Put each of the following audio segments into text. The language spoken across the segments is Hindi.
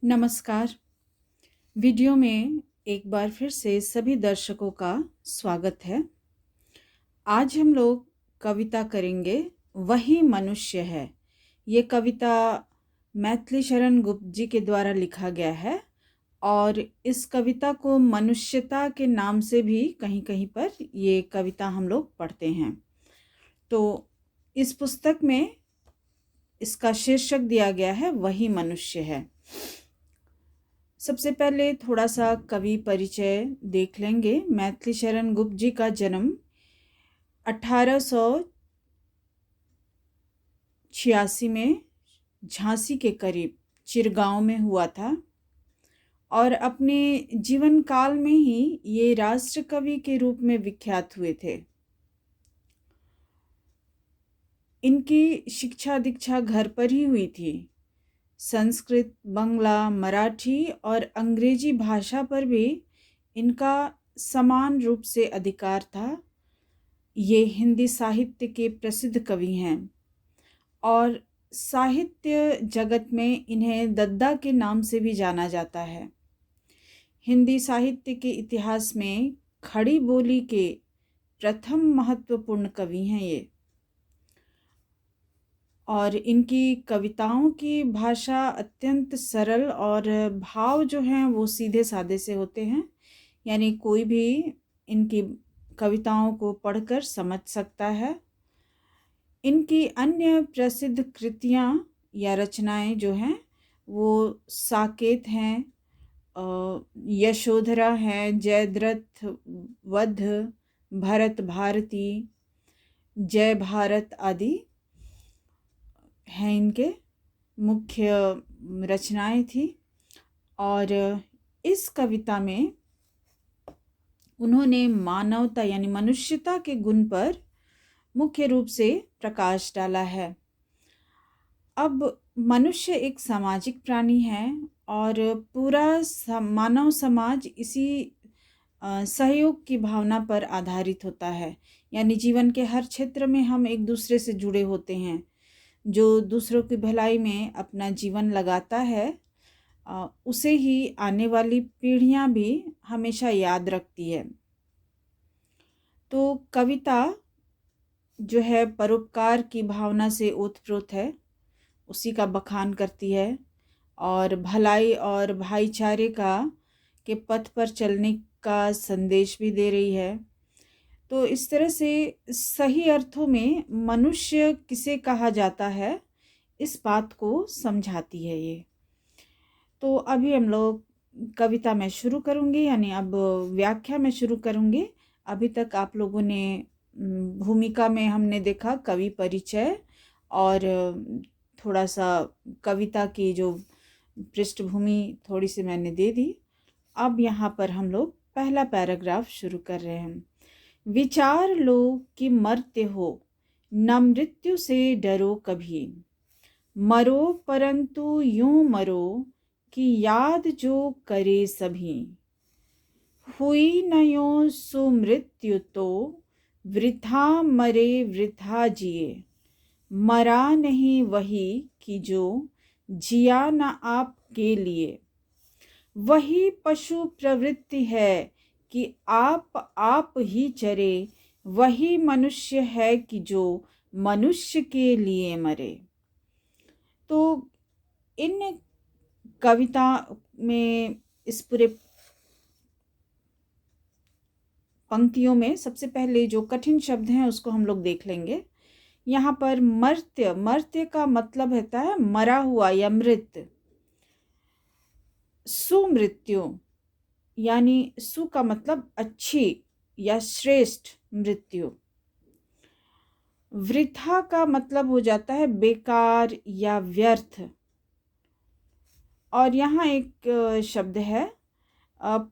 नमस्कार। वीडियो में एक बार फिर से सभी दर्शकों का स्वागत है। आज हम लोग कविता करेंगे वही मनुष्य है। ये कविता मैथिली शरण गुप्त जी के द्वारा लिखा गया है और इस कविता को मनुष्यता के नाम से भी कहीं कहीं पर ये कविता हम लोग पढ़ते हैं। तो इस पुस्तक में इसका शीर्षक दिया गया है वही मनुष्य है। सबसे पहले थोड़ा सा कवि परिचय देख लेंगे। मैथिली शरण गुप्त जी का जन्म 1886 में झांसी के करीब चिरगांव में हुआ था और अपने जीवन काल में ही ये राष्ट्र कवि के रूप में विख्यात हुए थे। इनकी शिक्षा दीक्षा घर पर ही हुई थी। संस्कृत, बंगला, मराठी और अंग्रेजी भाषा पर भी इनका समान रूप से अधिकार था। ये हिंदी साहित्य के प्रसिद्ध कवि हैं और साहित्य जगत में इन्हें दद्दा के नाम से भी जाना जाता है। हिंदी साहित्य के इतिहास में खड़ी बोली के प्रथम महत्वपूर्ण कवि हैं ये। और इनकी कविताओं की भाषा अत्यंत सरल और भाव जो हैं वो सीधे साधे से होते हैं, यानी कोई भी इनकी कविताओं को पढ़कर समझ सकता है। इनकी अन्य प्रसिद्ध कृतियाँ या रचनाएं जो हैं वो साकेत हैं, यशोधरा हैं, जयद्रथ वध, भरत भारती, जय भारत आदि हैं इनके मुख्य रचनाएं थी। और इस कविता में उन्होंने मानवता यानी मनुष्यता के गुण पर मुख्य रूप से प्रकाश डाला है। अब मनुष्य एक सामाजिक प्राणी है और पूरा मानव समाज इसी सहयोग की भावना पर आधारित होता है। यानी जीवन के हर क्षेत्र में हम एक दूसरे से जुड़े होते हैं। जो दूसरों की भलाई में अपना जीवन लगाता है उसे ही आने वाली पीढ़ियां भी हमेशा याद रखती है। तो कविता जो है परोपकार की भावना से ओतप्रोत है, उसी का बखान करती है और भलाई और भाईचारे के पथ पर चलने का संदेश भी दे रही है। तो इस तरह से सही अर्थों में मनुष्य किसे कहा जाता है इस बात को समझाती है ये। तो अभी हम लोग कविता में शुरू करूँगी, यानी अब व्याख्या में शुरू करूँगी। अभी तक आप लोगों ने भूमिका में हमने देखा कवि परिचय और थोड़ा सा कविता की जो पृष्ठभूमि थोड़ी सी मैंने दे दी। अब यहाँ पर हम लोग पहला पैराग्राफ शुरू कर रहे हैं। विचार लो कि मरते हो, न मृत्यु से डरो कभी। मरो परंतु यूं मरो कि याद जो करे सभी। हुई न यूं सो मृत्यु तो वृथा मरे वृथा जिए। मरा नहीं वही कि जो जिया न आपके लिए। वही पशु प्रवृत्ति है कि आप ही चरे। वही मनुष्य है कि जो मनुष्य के लिए मरे। तो इन कविता में इस पूरे पंक्तियों में सबसे पहले जो कठिन शब्द हैं उसको हम लोग देख लेंगे। यहाँ पर मर्त्य का मतलब होता है मरा हुआ या मृत। सुमृत्यु यानी सु का मतलब अच्छी या श्रेष्ठ मृत्यु। वृथा का मतलब हो जाता है बेकार या व्यर्थ। और यहाँ एक शब्द है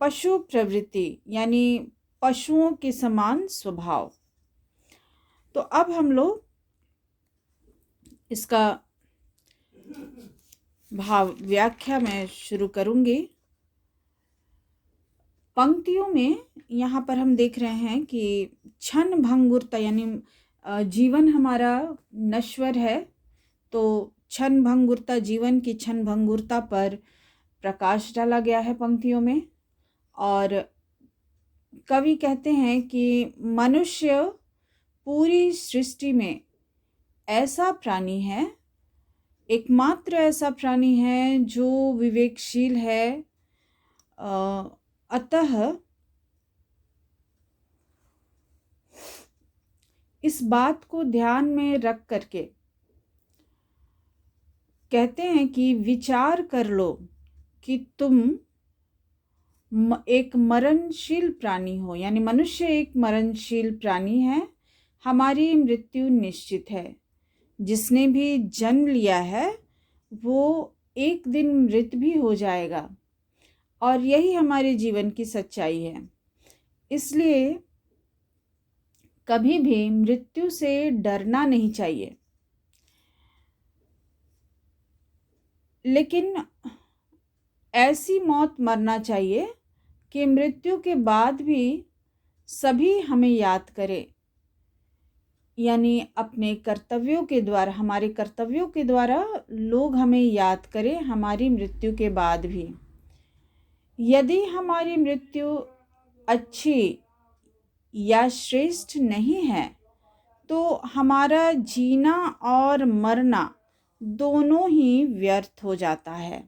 पशु प्रवृत्ति यानी पशुओं के समान स्वभाव। तो अब हम लोग इसका भाव व्याख्या में शुरू करूंगी। पंक्तियों में यहाँ पर हम देख रहे हैं कि क्षण भंगुरता यानी जीवन हमारा नश्वर है, तो क्षण भंगुरता जीवन की क्षण भंगुरता पर प्रकाश डाला गया है पंक्तियों में। और कवि कहते हैं कि मनुष्य पूरी सृष्टि में ऐसा प्राणी है, एकमात्र ऐसा प्राणी है जो विवेकशील है। अतः इस बात को ध्यान में रख करके कहते हैं कि विचार कर लो कि तुम एक मरणशील प्राणी हो, यानी मनुष्य एक मरणशील प्राणी है। हमारी मृत्यु निश्चित है। जिसने भी जन्म लिया है वो एक दिन मृत भी हो जाएगा, और यही हमारे जीवन की सच्चाई है। इसलिए कभी भी मृत्यु से डरना नहीं चाहिए। लेकिन ऐसी मौत मरना चाहिए कि मृत्यु के बाद भी सभी हमें याद करें, यानी अपने कर्तव्यों के द्वारा, हमारे कर्तव्यों के द्वारा लोग हमें याद करें हमारी मृत्यु के बाद भी। यदि हमारी मृत्यु अच्छी या श्रेष्ठ नहीं है तो हमारा जीना और मरना दोनों ही व्यर्थ हो जाता है।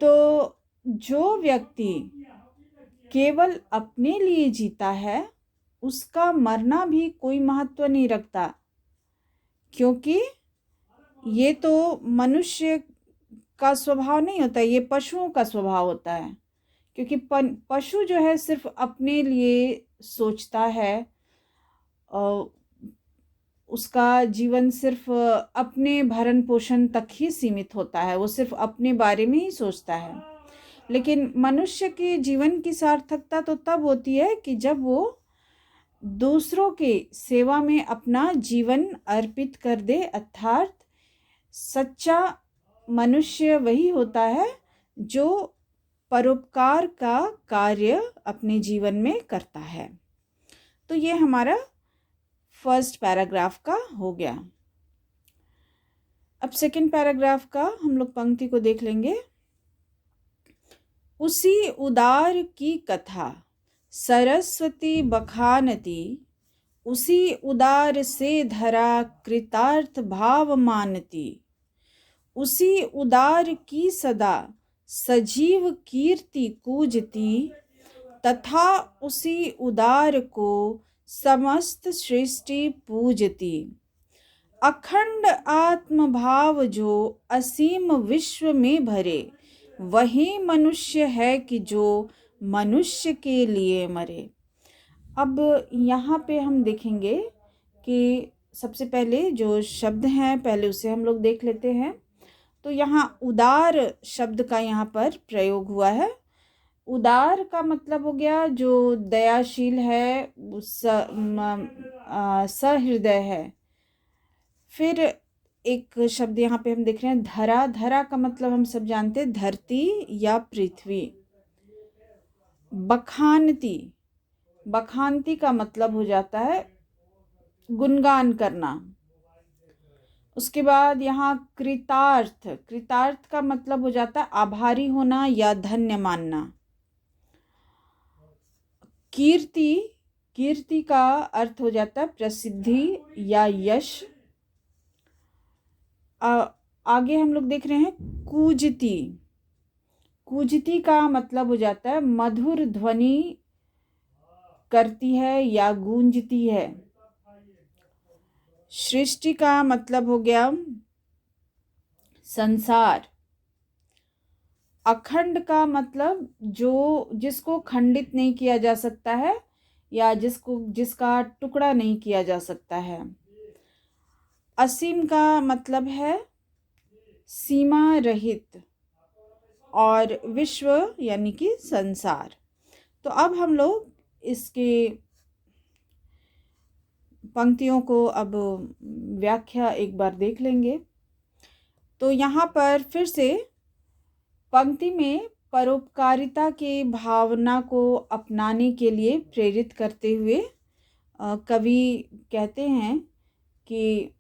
तो जो व्यक्ति केवल अपने लिए जीता है उसका मरना भी कोई महत्व नहीं रखता, क्योंकि ये तो मनुष्य का स्वभाव नहीं होता, ये पशुओं का स्वभाव होता है। क्योंकि पशु जो है सिर्फ अपने लिए सोचता है, उसका जीवन सिर्फ अपने भरण पोषण तक ही सीमित होता है, वो सिर्फ अपने बारे में ही सोचता है। लेकिन मनुष्य के जीवन की सार्थकता तो तब होती है कि जब वो दूसरों के सेवा में अपना जीवन अर्पित कर दे। अर्थात सच्चा मनुष्य वही होता है जो परोपकार का कार्य अपने जीवन में करता है। तो ये हमारा फर्स्ट पैराग्राफ का हो गया। अब सेकंड पैराग्राफ का हम लोग पंक्ति को देख लेंगे। उसी उदार की कथा सरस्वती बखानती, उसी उदार से धरा कृतार्थ भाव मानती, उसी उदार की सदा सजीव कीर्ति कूजती, तथा उसी उदार को समस्त सृष्टि पूजती। अखंड आत्म भाव जो असीम विश्व में भरे, वही मनुष्य है कि जो मनुष्य के लिए मरे। अब यहाँ पे हम देखेंगे कि सबसे पहले जो शब्द हैं पहले उसे हम लोग देख लेते हैं। तो यहाँ उदार शब्द का यहाँ पर प्रयोग हुआ है। उदार का मतलब हो गया जो दयाशील है, सहृदय है। फिर एक शब्द यहाँ पे हम देख रहे हैं धरा। धरा का मतलब हम सब जानते हैं धरती या पृथ्वी। बखानती, बखानती का मतलब हो जाता है गुणगान करना। उसके बाद यहाँ कृतार्थ, कृतार्थ का मतलब हो जाता है आभारी होना या धन्य मानना। कीर्ति, कीर्ति का अर्थ हो जाता है प्रसिद्धि या यश। आगे हम लोग देख रहे हैं कूजती। कूजती का मतलब हो जाता है मधुर ध्वनि करती है या गूंजती है। सृष्टि का मतलब हो गया संसार। अखंड का मतलब जो जिसको खंडित नहीं किया जा सकता है या जिसका टुकड़ा नहीं किया जा सकता है। असीम का मतलब है सीमा रहित, और विश्व यानी कि संसार। तो अब हम लोग इसके पंक्तियों को अब व्याख्या एक बार देख लेंगे। तो यहाँ पर फिर से पंक्ति में परोपकारिता की भावना को अपनाने के लिए प्रेरित करते हुए कवि कहते हैं कि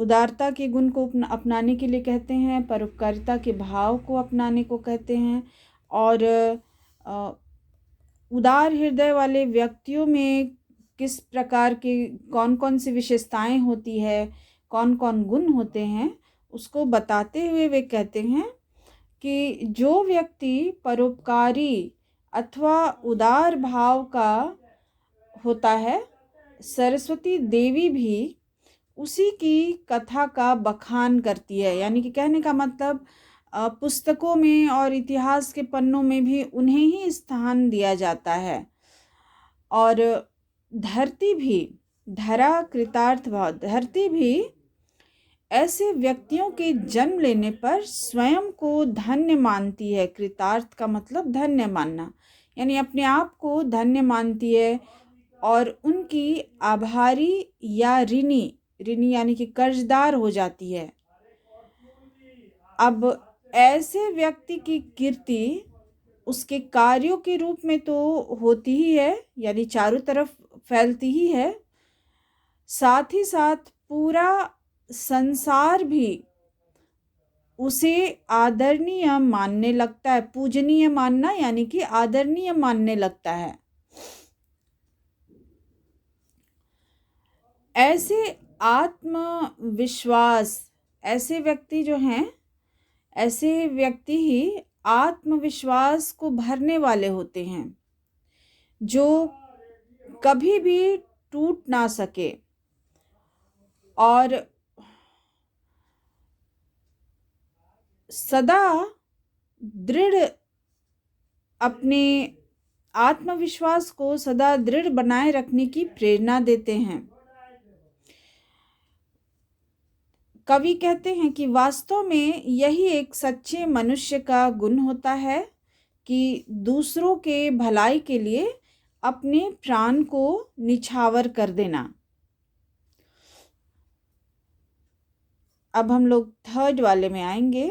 उदारता के गुण को अपनाने के लिए कहते हैं, परोपकारिता के भाव को अपनाने को कहते हैं। और उदार हृदय वाले व्यक्तियों में किस प्रकार के कौन कौन सी विशेषताएं होती है, कौन कौन गुण होते हैं, उसको बताते हुए वे कहते हैं कि जो व्यक्ति परोपकारी अथवा उदार भाव का होता है, सरस्वती देवी भी उसी की कथा का बखान करती है। यानी कि कहने का मतलब पुस्तकों में और इतिहास के पन्नों में भी उन्हें ही स्थान दिया जाता है। और धरती भी, धरा कृतार्थ भाव, धरती भी ऐसे व्यक्तियों के जन्म लेने पर स्वयं को धन्य मानती है। कृतार्थ का मतलब धन्य मानना, यानी अपने आप को धन्य मानती है और उनकी आभारी या ऋणी, ऋणी यानी कि कर्जदार हो जाती है। अब ऐसे व्यक्ति की कीर्ति उसके कार्यों के रूप में तो होती ही है, यानी चारों तरफ फैलती ही है, साथ ही साथ पूरा संसार भी उसे आदरणीय मानने लगता है। पूजनीय मानना यानी कि आदरणीय मानने लगता है। ऐसे आत्मविश्वास, ऐसे व्यक्ति जो हैं, ऐसे व्यक्ति ही आत्मविश्वास को भरने वाले होते हैं, जो कभी भी टूट ना सके और सदा दृढ़, अपने आत्मविश्वास को सदा दृढ़ बनाए रखने की प्रेरणा देते हैं। कवि कहते हैं कि वास्तव में यही एक सच्चे मनुष्य का गुण होता है कि दूसरों के भलाई के लिए अपने प्राण को निछावर कर देना। अब हम लोग थर्ड वाले में आएंगे।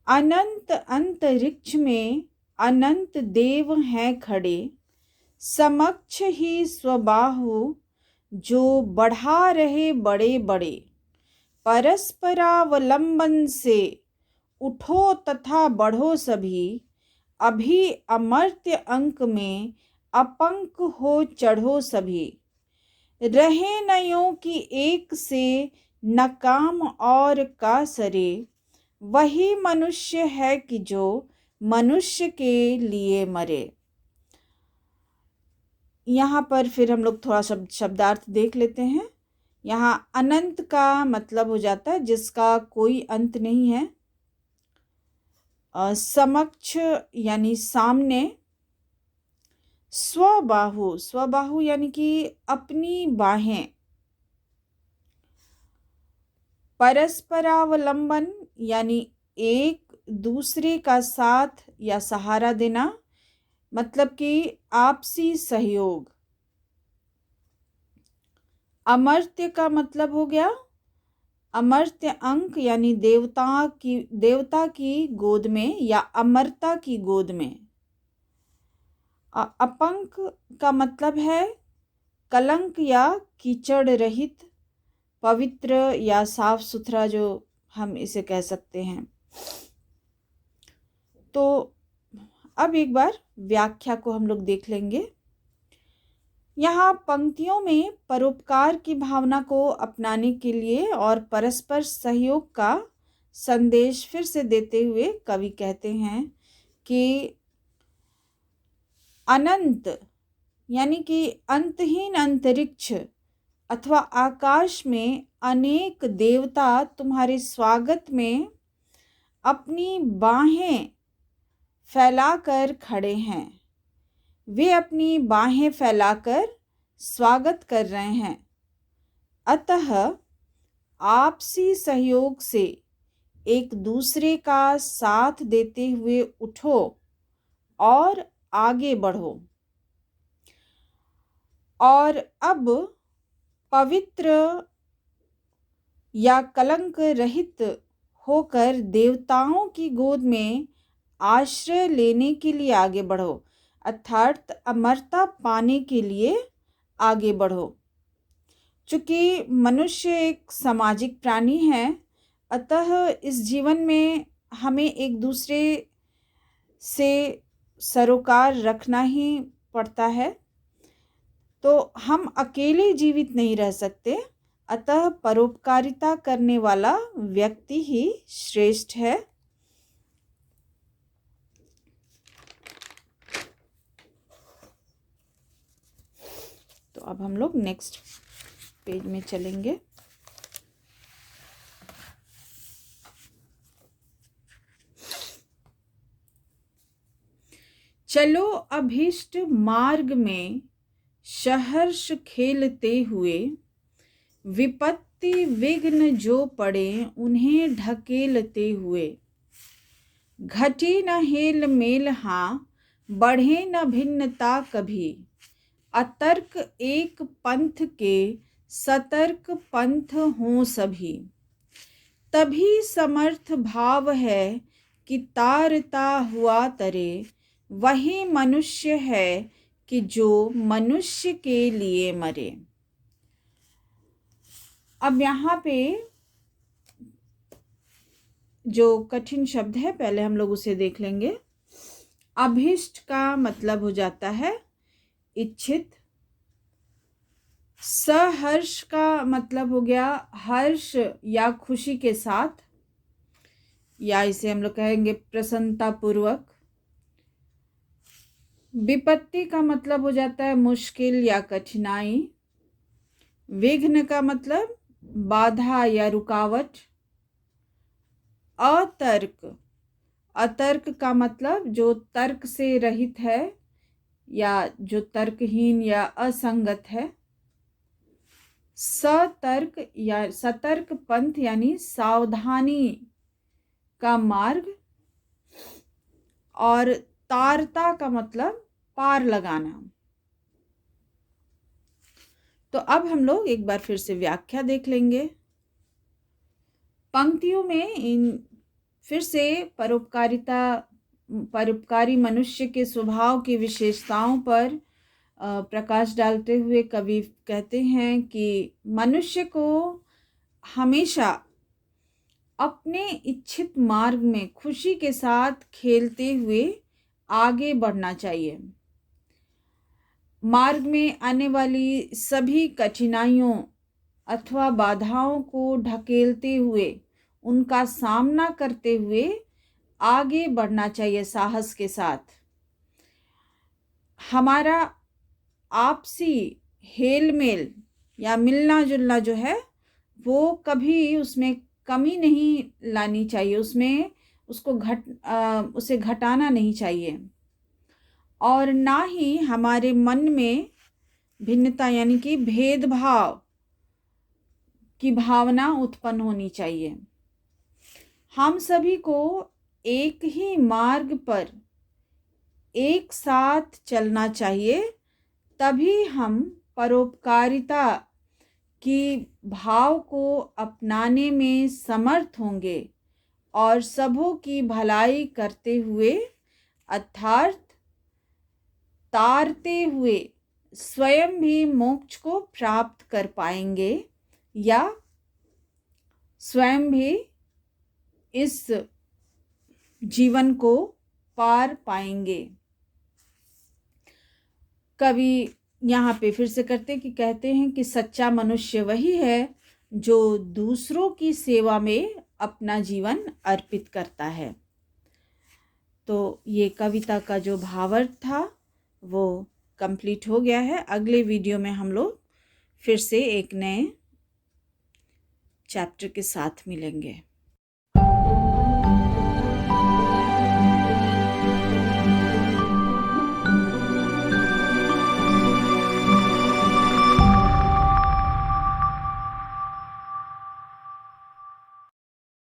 अनंत अंतरिक्ष में अनंत देव हैं खड़े, समक्ष ही स्वबाहु जो बढ़ा रहे बड़े बड़े। परस्परावलंबन से उठो तथा बढ़ो सभी, अभी अमर्त्य अंक में अपंक हो चढ़ो सभी। रहे नयों की एक से न काम और का सरे, वही मनुष्य है कि जो मनुष्य के लिए मरे। यहाँ पर फिर हम लोग थोड़ा शब्दार्थ देख लेते हैं। यहाँ अनंत का मतलब हो जाता है जिसका कोई अंत नहीं है। समक्ष यानी सामने। स्वबाहु, स्वबाहु यानी कि अपनी बाहें। परस्परावलंबन यानी एक दूसरे का साथ या सहारा देना, मतलब कि आपसी सहयोग। अमर्त्य का मतलब हो गया अमर्त्य अंक, यानी देवता की गोद में या अमरता की गोद में। अपंक का मतलब है कलंक या कीचड़ रहित, पवित्र या साफ सुथरा, जो हम इसे कह सकते हैं। तो अब एक बार व्याख्या को हम लोग देख लेंगे। यहाँ पंक्तियों में परोपकार की भावना को अपनाने के लिए और परस्पर सहयोग का संदेश फिर से देते हुए कवि कहते हैं कि अनंत यानी कि अंतहीन अंतरिक्ष अथवा आकाश में अनेक देवता तुम्हारे स्वागत में अपनी बाहें फैलाकर खड़े हैं। वे अपनी बाहें फैलाकर स्वागत कर रहे हैं। अतः आपसी सहयोग से एक दूसरे का साथ देते हुए उठो और आगे बढ़ो। और अब पवित्र या कलंक रहित होकर देवताओं की गोद में आश्रय लेने के लिए आगे बढ़ो, अर्थात अमरता पाने के लिए आगे बढ़ो। चूँकि मनुष्य एक सामाजिक प्राणी है, अतः इस जीवन में हमें एक दूसरे से सरोकार रखना ही पड़ता है। तो हम अकेले जीवित नहीं रह सकते, अतः परोपकारिता करने वाला व्यक्ति ही श्रेष्ठ है। तो अब हम लोग नेक्स्ट पेज में चलेंगे। चलो अभीष्ट मार्ग में सहर्ष खेलते हुए, विपत्ति विघ्न जो पड़े उन्हें ढकेलते हुए। घटी न हेल मेल हाँ, बढ़े न भिन्नता कभी। अतर्क एक पंथ के सतर्क पंथ हों सभी। तभी समर्थ भाव है कि तारता हुआ तरे। वही मनुष्य है कि जो मनुष्य के लिए मरे। अब यहाँ पे जो कठिन शब्द है पहले हम लोग उसे देख लेंगे। अभीष्ट का मतलब हो जाता है इच्छित। सहर्ष का मतलब हो गया हर्ष या खुशी के साथ, या इसे हम लोग कहेंगे प्रसन्नता पूर्वक। विपत्ति का मतलब हो जाता है मुश्किल या कठिनाई। विघ्न का मतलब बाधा या रुकावट। अतर्क का मतलब जो तर्क से रहित है या जो तर्कहीन या असंगत है। सतर्क या सतर्क पंथ यानी सावधानी का मार्ग। और तारता का मतलब पार लगाना। तो अब हम लोग एक बार फिर से व्याख्या देख लेंगे। पंक्तियों में फिर से परोपकारी मनुष्य के स्वभाव की विशेषताओं पर प्रकाश डालते हुए कवि कहते हैं कि मनुष्य को हमेशा अपने इच्छित मार्ग में खुशी के साथ खेलते हुए आगे बढ़ना चाहिए। मार्ग में आने वाली सभी कठिनाइयों अथवा बाधाओं को ढकेलते हुए, उनका सामना करते हुए आगे बढ़ना चाहिए साहस के साथ। हमारा आपसी हेल मेल या मिलना जुलना जो है वो कभी उसमें कमी नहीं लानी चाहिए, उसे घटाना नहीं चाहिए। और ना ही हमारे मन में भिन्नता यानी कि भेदभाव की भावना उत्पन्न होनी चाहिए। हम सभी को एक ही मार्ग पर एक साथ चलना चाहिए, तभी हम परोपकारिता की भाव को अपनाने में समर्थ होंगे और सबों की भलाई करते हुए अर्थात तारते हुए स्वयं भी मोक्ष को प्राप्त कर पाएंगे या स्वयं भी इस जीवन को पार पाएंगे। कवि यहाँ पे फिर से कहते हैं कि सच्चा मनुष्य वही है जो दूसरों की सेवा में अपना जीवन अर्पित करता है। तो ये कविता का जो भावार्थ था वो कंप्लीट हो गया है। अगले वीडियो में हम लोग फिर से एक नए चैप्टर के साथ मिलेंगे।